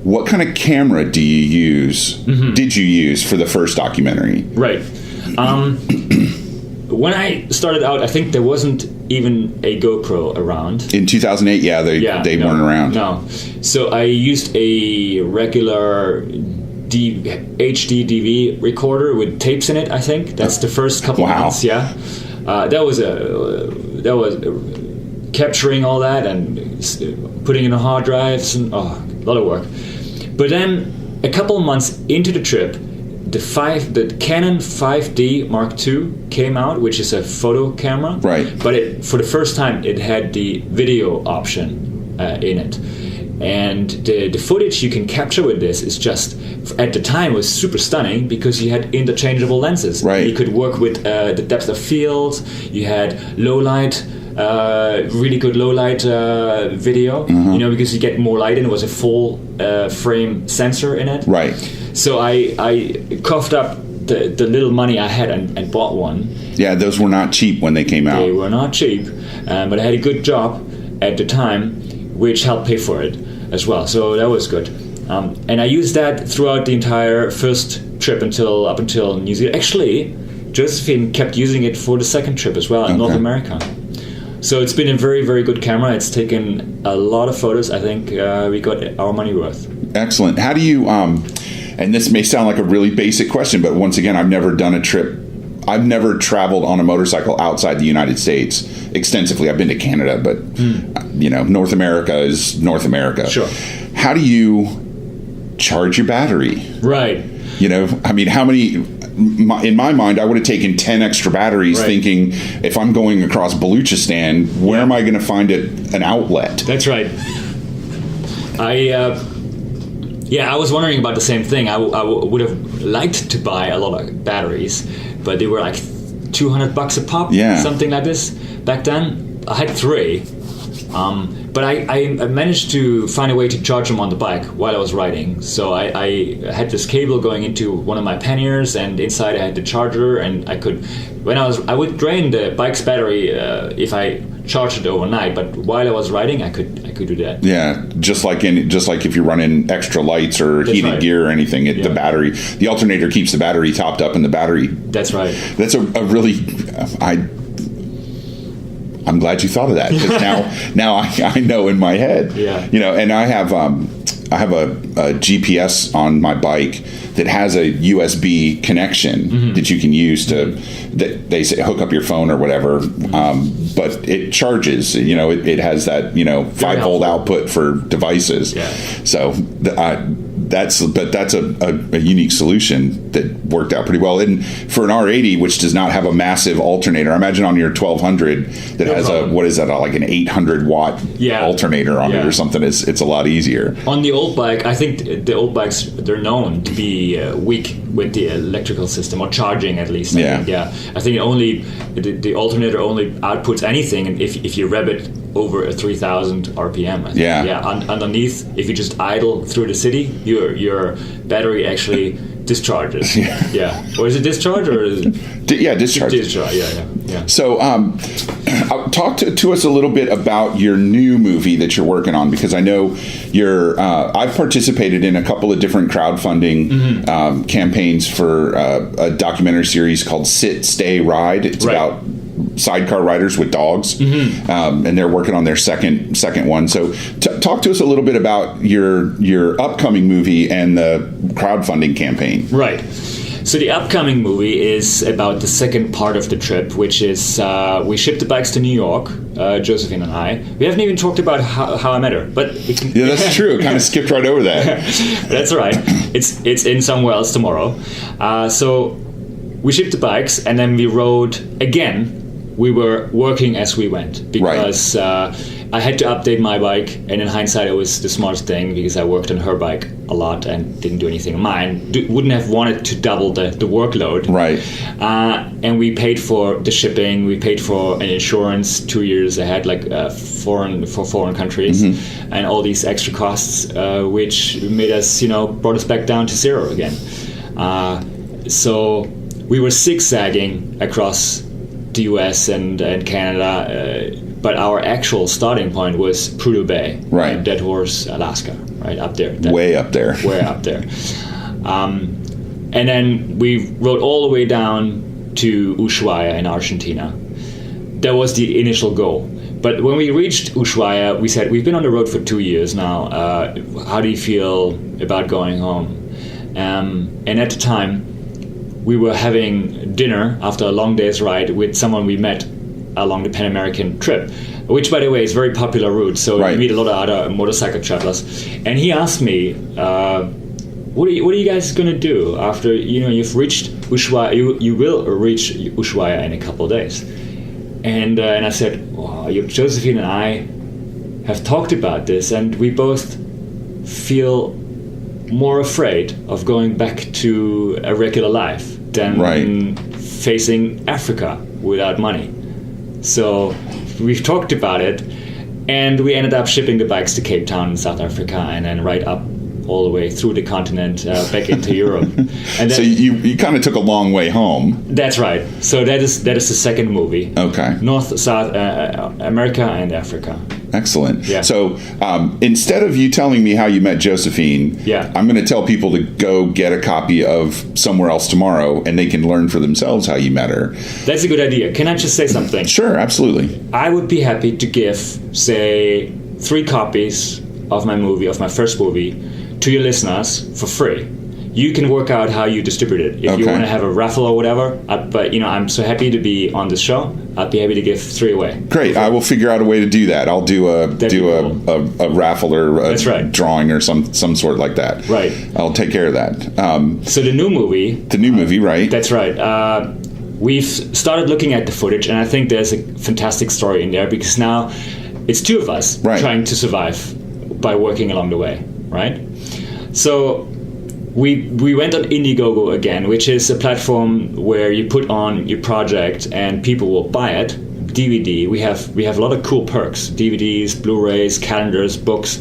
What kind of camera do you use? Did you use for the first documentary? Right. When I started out, I think there wasn't even a GoPro around. In 2008, they weren't around. No. So I used a regular HD DV recorder with tapes in it, I think. That's the first couple of months, yeah. That was capturing all that and putting in the hard drives, and a lot of work. But then a couple of months into the trip, the Canon 5D Mark II came out, which is a photo camera. Right. But for the first time, it had the video option in it. And the footage you can capture with this is just, at the time, was super stunning, because you had interchangeable lenses. Right. You could work with the depth of field. You had low light, really good low light video. Because you get more light in. It was a full frame sensor in it. Right. So I coughed up the little money I had and bought one. Yeah, those were not cheap when they came out. They were not cheap, but I had a good job at the time, which helped pay for it as well. So that was good. And I used that throughout the entire first trip up until New Zealand. Actually, Josephine kept using it for the second trip as well in North America. So it's been a very, very good camera. It's taken a lot of photos. I think we got our money worth. Excellent. How do you, and this may sound like a really basic question, but once again, I've never done a trip. I've never traveled on a motorcycle outside the United States extensively. I've been to Canada, but North America is North America. Sure. How do you charge your battery? Right. How many? In my mind, I would have taken 10 extra batteries, thinking, if I'm going across Baluchistan, where am I going to find an outlet? That's right. Yeah, I was wondering about the same thing. I would have liked to buy a lot of batteries, but they were like $200 a pop, something like this. Back then, I had 3. But I managed to find a way to charge them on the bike while I was riding. So I had this cable going into one of my panniers, and inside I had the charger, and I would drain the bike's battery if I charged it overnight. But while I was riding, I could do that. Yeah, just like if you're running extra lights or heated gear or anything, the alternator keeps the battery topped up, and the battery. That's right. That's a really I'm glad you thought of that, because now I know in my head. Yeah. And I have a GPS on my bike that has a USB connection that you can use that they say hook up your phone or whatever, but it charges. It has that 5-volt output for devices. Yeah. So that's a unique solution that worked out pretty well. And for an R80, which does not have a massive alternator, I imagine on your 1200 that has like an 800 watt alternator on it or something, it's a lot easier. On the old bike, I think the old bikes, they're known to be weak with the electrical system, or charging at least. I think the alternator only outputs anything if you rev it over a 3,000 RPM. I think. Underneath, if you just idle through the city, your battery actually discharges. Or is it discharge or is it? Discharge. Discharge. Yeah. So, talk to us a little bit about your new movie that you're working on, because I know I've participated in a couple of different crowdfunding campaigns for a documentary series called Sit, Stay, Ride. It's about sidecar riders with dogs, and they're working on their second one. So talk to us a little bit about your upcoming movie and the crowdfunding campaign. Right. So the upcoming movie is about the second part of the trip, which is we shipped the bikes to New York, Josephine and I. We haven't even talked about how I met her, but that's true. Kind of skipped right over that. That's right. It's in somewhere else tomorrow. So we shipped the bikes, and then we rode again. We were working as we went, because I had to update my bike, and in hindsight it was the smartest thing, because I worked on her bike a lot and didn't do anything on mine. Wouldn't have wanted to double the workload. Right. And we paid for the shipping, we paid for an insurance 2 years ahead, like for foreign countries, and all these extra costs, which made us, brought us back down to zero again. So we were zigzagging across the US and Canada, but our actual starting point was Prudhoe Bay, right? Dead Horse, Alaska, right up there. Way up there. And then we rode all the way down to Ushuaia in Argentina. That was the initial goal. But when we reached Ushuaia, we said, we've been on the road for 2 years now. How do you feel about going home? And at the time, we were having dinner after a long day's ride with someone we met along the Pan American trip, which, by the way, is a very popular route. So you meet a lot of other motorcycle travelers. And he asked me, what are you guys going to do after you've reached Ushuaia? You will reach Ushuaia in a couple of days. And I said, Josephine and I have talked about this, and we both feel more afraid of going back to a regular life than facing Africa without money. So we've talked about it, and we ended up shipping the bikes to Cape Town in South Africa, and then right up all the way through the continent back into Europe. And then, so you kind of took a long way home. That's right. So that is the second movie. Okay. North, South America, and Africa. Excellent. Yeah. So instead of you telling me how you met Josephine, I'm going to tell people to go get a copy of Somewhere Else Tomorrow, and they can learn for themselves how you met her. That's a good idea. Can I just say something? Sure, absolutely. I would be happy to give, say, 3 copies of my first movie, to your listeners for free. You can work out how you distribute it. If you want to have a raffle or whatever, but I'm so happy to be on the show. I'd be happy to give 3 away. Great. I will figure out a way to do that. I'll do a raffle or a drawing or some sort like that. Right. I'll take care of that. So the new movie, right? That's right. We've started looking at the footage, and I think there's a fantastic story in there, because now it's 2 of us trying to survive by working along the way, right? So we went on Indiegogo again, which is a platform where you put on your project and people will buy it. DVD. We have a lot of cool perks: DVDs, Blu-rays, calendars, books.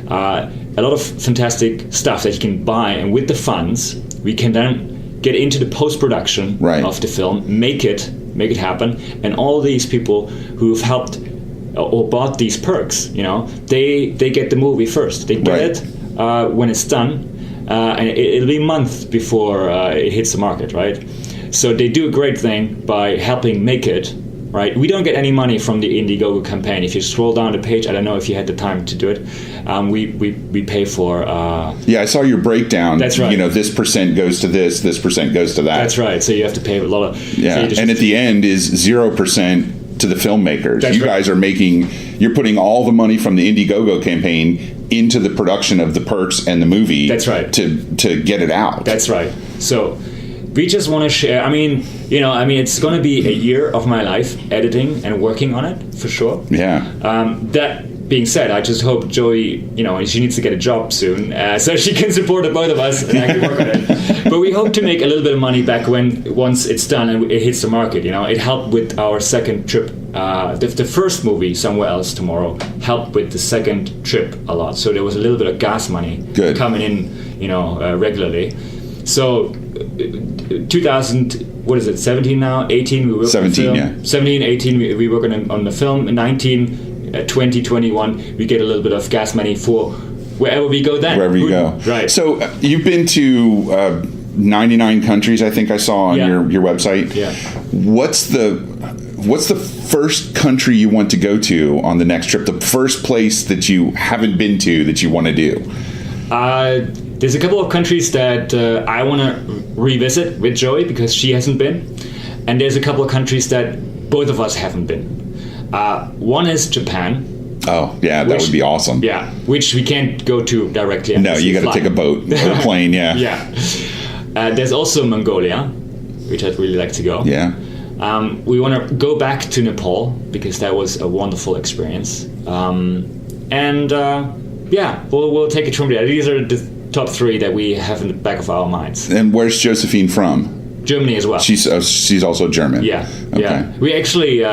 A lot of fantastic stuff that you can buy, and with the funds, we can then get into the post-production of the film, make it happen, and all these people who've helped or bought these perks, they get the movie first. They get it when it's done. And it'll be a month before it hits the market, right? So they do a great thing by helping make it, right? We don't get any money from the Indiegogo campaign. If you scroll down the page, I don't know if you had the time to do it. We pay for. I saw your breakdown. That's right. This percent goes to this percent goes to that. That's right. So you have to pay a lot of. Yeah, and at the end is 0% to the filmmakers. That's you guys are you're putting all the money from the Indiegogo campaign into the production of the perks and the movie. That's right. To get it out. That's right. So we just want to share. It's going to be a year of my life editing and working on it for sure. Yeah. That being said, I just hope Joey, she needs to get a job soon, so she can support the both of us and I can work on it. But we hope to make a little bit of money back once it's done and it hits the market. It helped with our second trip. The first movie, Somewhere Else Tomorrow, helped with the second trip a lot. So there was a little bit of gas money coming in, regularly. So 17 now, 18 we work 17, on the film. 17, 18 we work on the film. 19, 20, 21 we get a little bit of gas money for wherever we go then. Wherever you go. Right. So you've been to 99 countries, I think I saw on your website. Yeah. What's the first country you want to go to on the next trip? The first place that you haven't been to that you want to do? There's a couple of countries that I want to revisit with Joey because she hasn't been. And there's a couple of countries that both of us haven't been. One is Japan. Oh, yeah, that would be awesome. Yeah, which we can't go to directly. No, you got to take a boat or a plane, yeah. Yeah. There's also Mongolia, which I'd really like to go. Yeah. We want to go back to Nepal because that was a wonderful experience. We'll take it from there. These are the top three that we have in the back of our minds. And where's Josephine from? Germany as well. She's also German. Yeah. Okay. Yeah. We actually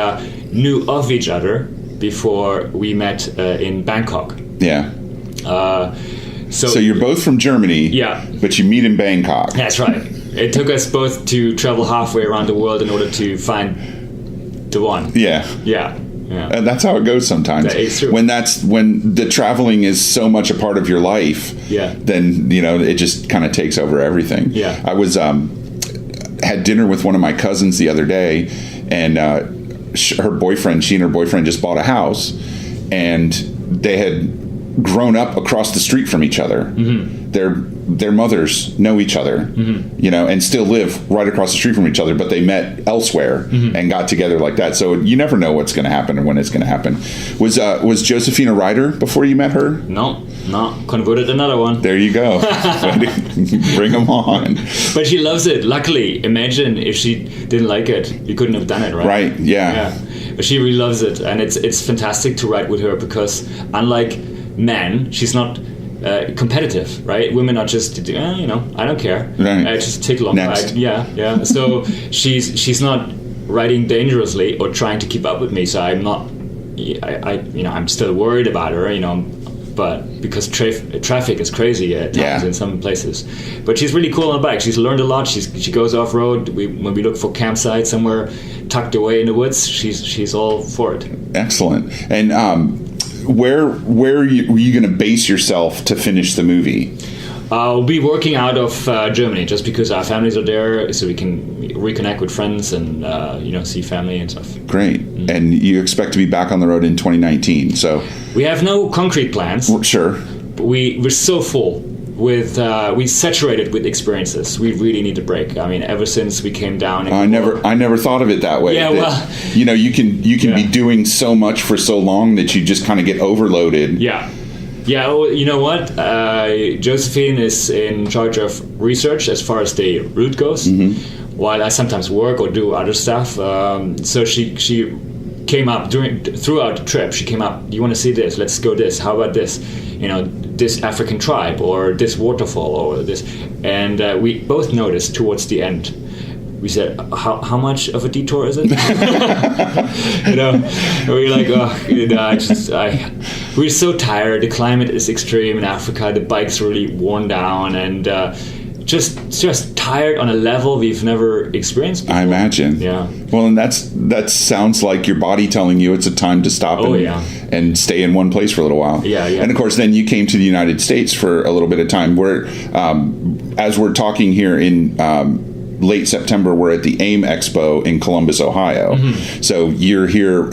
knew of each other before we met in Bangkok. Yeah. So you're both from Germany. Yeah. But you meet in Bangkok. That's right. It took us both to travel halfway around the world in order to find the one. Yeah. Yeah. Yeah. And that's how it goes sometimes. That is true. When the traveling is so much a part of your life, then it just kind of takes over everything. Yeah. I was had dinner with one of my cousins the other day, and she and her boyfriend just bought a house, and they had grown up across the street from each other. Mm-hmm. Their mothers know each other, and still live right across the street from each other, but they met elsewhere and got together like that. So you never know what's going to happen and when it's going to happen. Was Josephine a writer before you met her? No, converted another one. There you go. Bring them on. But she loves it. Luckily, imagine if she didn't like it, you couldn't have done it, right? Right. Yeah. But she really loves it, and it's fantastic to write with her because unlike men, she's not competitive, right? Women are just, I don't care. Right. Just take a long ride. Yeah. So she's not writing dangerously or trying to keep up with me. So I'm not. I'm still worried about her. But because traffic is crazy at times in some places. But she's really cool on a bike. She's learned a lot. She goes off road. When we look for campsites somewhere tucked away in the woods, she's all for it. Excellent. And where were you going to base yourself to finish the movie? We'll be working out of Germany just because our families are there, so we can reconnect with friends and see family and stuff. Great. Mm-hmm. And you expect to be back on the road in 2019. So we have no concrete plans. Sure. But we're so full with we saturated with experiences. We really need a break. I mean, ever since we came down. I never thought of it that way. Yeah, you can be doing so much for so long that you just kind of get overloaded. Yeah. Yeah, well, you know what? Josephine is in charge of research as far as the route goes, while I sometimes work or do other stuff. So she came up throughout the trip. She came up, "Do you want to see this? Let's go this. How about this? This African tribe or this waterfall or this." And we both noticed towards the end. We said, "How much of a detour is it?" We're like, we're so tired. The climate is extreme in Africa. The bike's really worn down and just tired on a level we've never experienced before. I imagine. Yeah. Well, and that sounds like your body telling you it's a time to stop and stay in one place for a little while. Yeah, yeah. And of course, then you came to the United States for a little bit of time. Where, as we're talking here in late September, we're at the AIM Expo in Columbus, Ohio. Mm-hmm. So you're here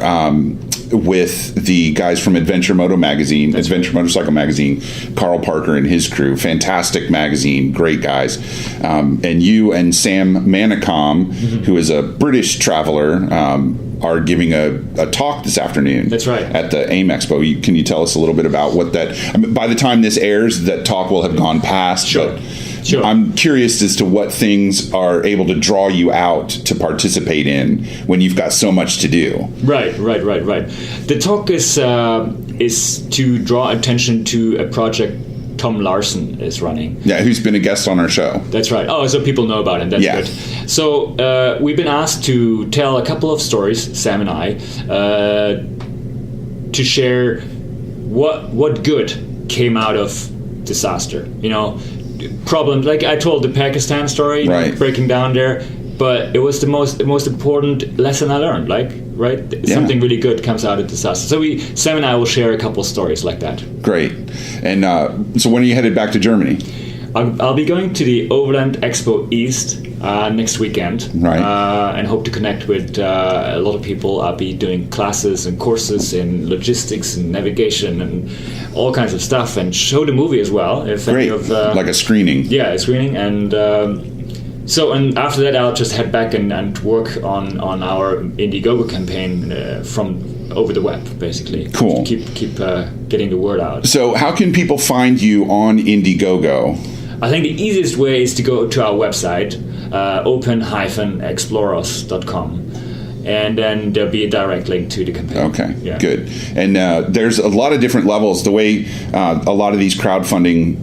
with the guys from Adventure Motorcycle Magazine, Carl Parker and his crew. Fantastic magazine, great guys. And you and Sam Manicom, who is a British traveler, are giving a talk this afternoon. That's right. At the AIM Expo. Can you tell us a little bit about what that... by the time this airs, that talk will have gone past. Sure. Sure. I'm curious as to what things are able to draw you out to participate in when you've got so much to do. Right. The talk is to draw attention to a project Tom Larson is running. Yeah, who's been a guest on our show. That's right. Oh, so people know about him. That's good. So we've been asked to tell a couple of stories, Sam and I, to share what good came out of disaster. Problems like I told the Pakistan story, breaking down there, but it was the most important lesson I learned. Something really good comes out of disaster. So Sam and I will share a couple stories like that. Great. And so when are you headed back to Germany? I'll be going to the Overland Expo East next weekend, and hope to connect with a lot of people. I'll be doing classes and courses in logistics and navigation and all kinds of stuff, and show the movie as well. Like a screening. Yeah, a screening, and and after that I'll just head back and work on our Indiegogo campaign from over the web, basically. Cool. Keep getting the word out. So how can people find you on Indiegogo? I think the easiest way is to go to our website, open-exploros.com. And then there'll be a direct link to the campaign. Okay, good. And there's a lot of different levels. The way a lot of these crowdfunding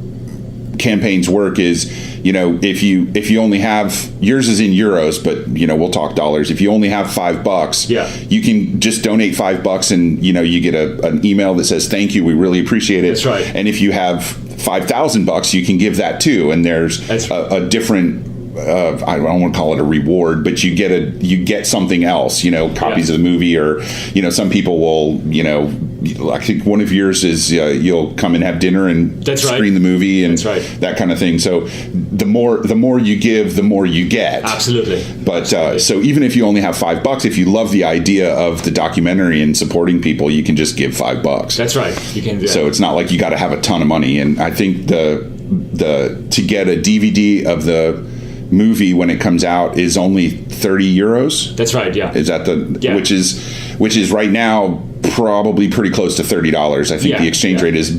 campaigns work is, if you only have, yours is in euros, but we'll talk dollars. If you only have $5, you can just donate $5, and you get an email that says thank you, we really appreciate it. That's right. And if you have $5,000, you can give that too, and there's a different. I don't want to call it a reward, but you get something else, copies of the movie, or some people will, I think one of yours is you'll come and have dinner and screen the movie and that kind of thing. So the more you give, the more you get. Absolutely. But so even if you only have $5, if you love the idea of the documentary and supporting people, you can just give $5. That's right. You can do that. So it's not like you got to have a ton of money. And I think to get a DVD of the movie when it comes out is only 30 euros. That's right. Yeah. Is that which is right now probably pretty close to $30. I think the exchange rate is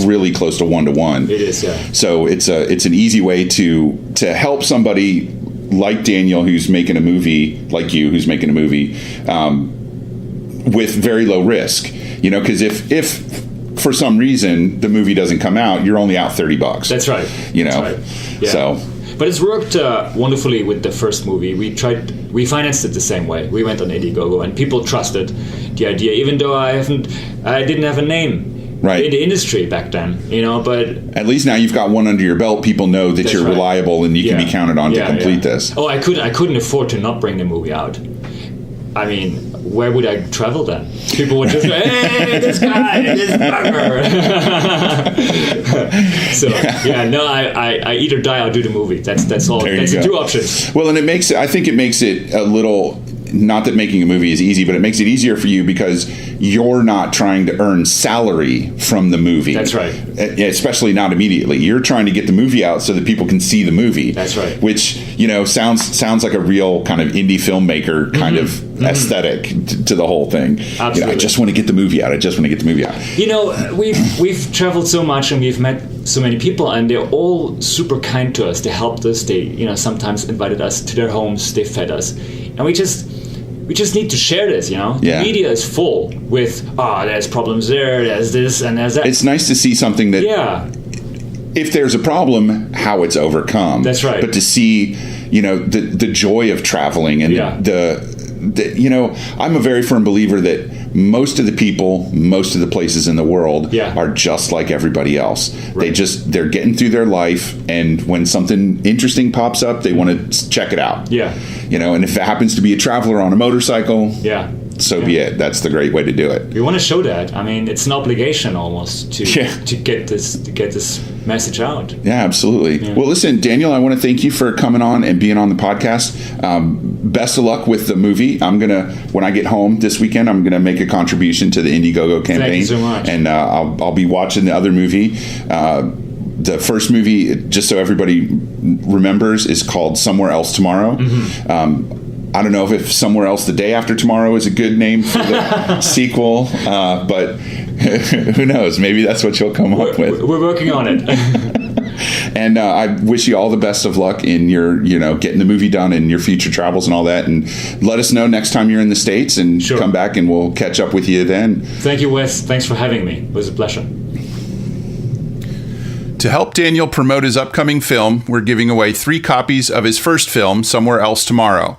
really close to 1-to-1. It is. Yeah. So it's an easy way to help somebody like Daniel who's making a movie, like you who's making a movie, with very low risk. Because if for some reason the movie doesn't come out, you're only out $30. That's right. That's right. Yeah. So. But it's worked wonderfully with the first movie. We financed it the same way. We went on Indiegogo, and people trusted the idea, even though I didn't have a name in the industry back then, But at least now you've got one under your belt. People know that you're reliable, and you can be counted on to complete this. Oh, I couldn't afford to not bring the movie out. I mean, where would I travel then? People would just go, hey, this guy, this bugger. I either die or do the movie. That's all. That's the two options. Well, and I think it makes it a little, not that making a movie is easy, but it makes it easier for you because you're not trying to earn salary from the movie. That's right. Especially not immediately. You're trying to get the movie out so that people can see the movie. That's right. Which, sounds like a real kind of indie filmmaker kind of aesthetic to the whole thing. Absolutely. I just want to get the movie out. We've traveled so much and we've met so many people, and they're all super kind to us. They helped us. They, sometimes invited us to their homes. They fed us. And we just we just need to share this, Yeah. The media is full with, there's problems there, there's this, and there's that. It's nice to see something that, if there's a problem, how it's overcome. That's right. But to see, the joy of traveling and I'm a very firm believer that most of the people, most of the places in the world are just like everybody else. Right. They're getting through their life, and when something interesting pops up, they want to check it out. Yeah. And if it happens to be a traveler on a motorcycle, so be it. That's the great way to do it. We want to show that. I mean, it's an obligation almost to get this message out. Yeah, absolutely. Yeah. Well, listen, Daniel, I want to thank you for coming on and being on the podcast. Best of luck with the movie. When I get home this weekend, I'm gonna make a contribution to the Indiegogo campaign. Thank you so much. And I'll be watching the other movie. The first movie, just so everybody remembers, is called Somewhere Else Tomorrow. Mm-hmm. I don't know if Somewhere Else the Day After Tomorrow is a good name for the sequel, but who knows? Maybe that's what you'll come up with. We're working on it. And I wish you all the best of luck in your, getting the movie done and your future travels and all that. And let us know next time you're in the States, and come back and we'll catch up with you then. Thank you, Wes. Thanks for having me. It was a pleasure. To help Daniel promote his upcoming film, we're giving away 3 copies of his first film, Somewhere Else Tomorrow.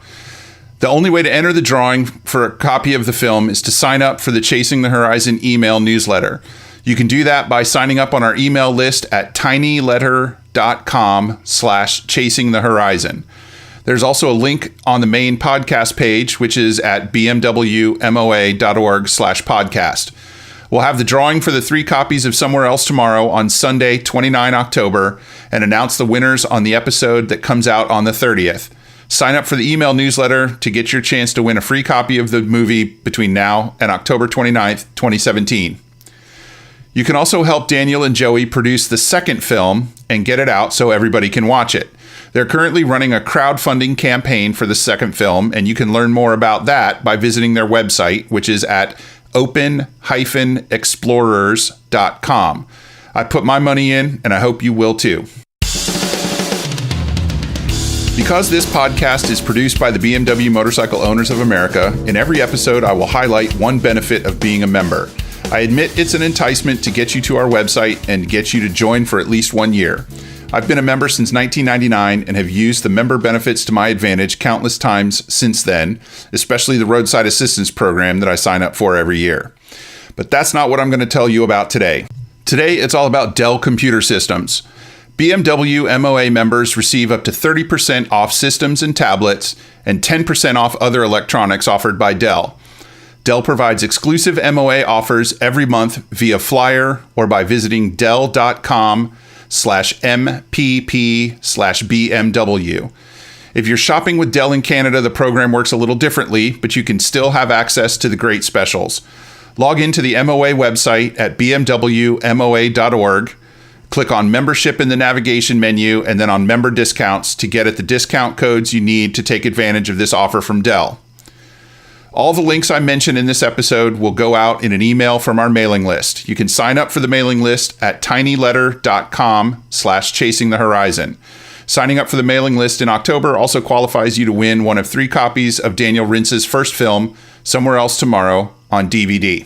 The only way to enter the drawing for a copy of the film is to sign up for the Chasing the Horizon email newsletter. You can do that by signing up on our email list at tinyletter.com/chasingthehorizon. There's also a link on the main podcast page, which is at bmwmoa.org/podcast. We'll have the drawing for the 3 copies of Somewhere Else Tomorrow on Sunday, 29 October, and announce the winners on the episode that comes out on the 30th. Sign up for the email newsletter to get your chance to win a free copy of the movie between now and October 29th, 2017. You can also help Daniel and Joey produce the second film and get it out so everybody can watch it. They're currently running a crowdfunding campaign for the second film, and you can learn more about that by visiting their website, which is at open-explorers.com. I put my money in, and I hope you will too. Because this podcast is produced by the BMW Motorcycle Owners of America, in every episode I will highlight one benefit of being a member. I admit it's an enticement to get you to our website and get you to join for at least 1 year. I've been a member since 1999 and have used the member benefits to my advantage countless times since then, especially the roadside assistance program that I sign up for every year. But that's not what I'm going to tell you about today. Today, it's all about Dell Computer Systems. BMW MOA members receive up to 30% off systems and tablets and 10% off other electronics offered by Dell. Dell provides exclusive MOA offers every month via flyer or by visiting dell.com/mpp/BMW. If you're shopping with Dell in Canada, the program works a little differently, but you can still have access to the great specials. Log into the MOA website at bmwmoa.org. Click on Membership in the navigation menu and then on Member Discounts to get at the discount codes you need to take advantage of this offer from Dell. All the links I mentioned in this episode will go out in an email from our mailing list. You can sign up for the mailing list at tinyletter.com/chasingthehorizon. Signing up for the mailing list in October also qualifies you to win one of 3 copies of Daniel Rintz's first film, Somewhere Else Tomorrow, on DVD.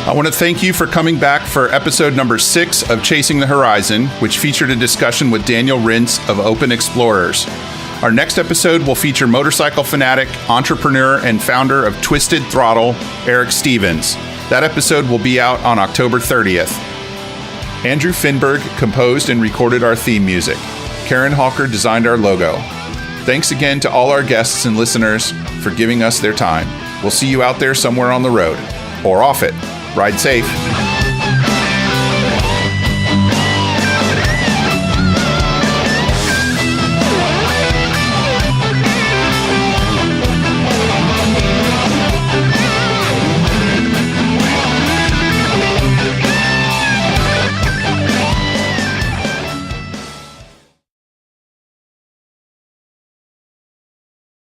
I want to thank you for coming back for episode number 6 of Chasing the Horizon, which featured a discussion with Daniel Rintz of Open Explorers. Our next episode will feature motorcycle fanatic, entrepreneur, and founder of Twisted Throttle, Eric Stevens. That episode will be out on October 30th. Andrew Finberg composed and recorded our theme music. Karen Hawker designed our logo. Thanks again to all our guests and listeners for giving us their time. We'll see you out there somewhere on the road, or off it. Ride safe.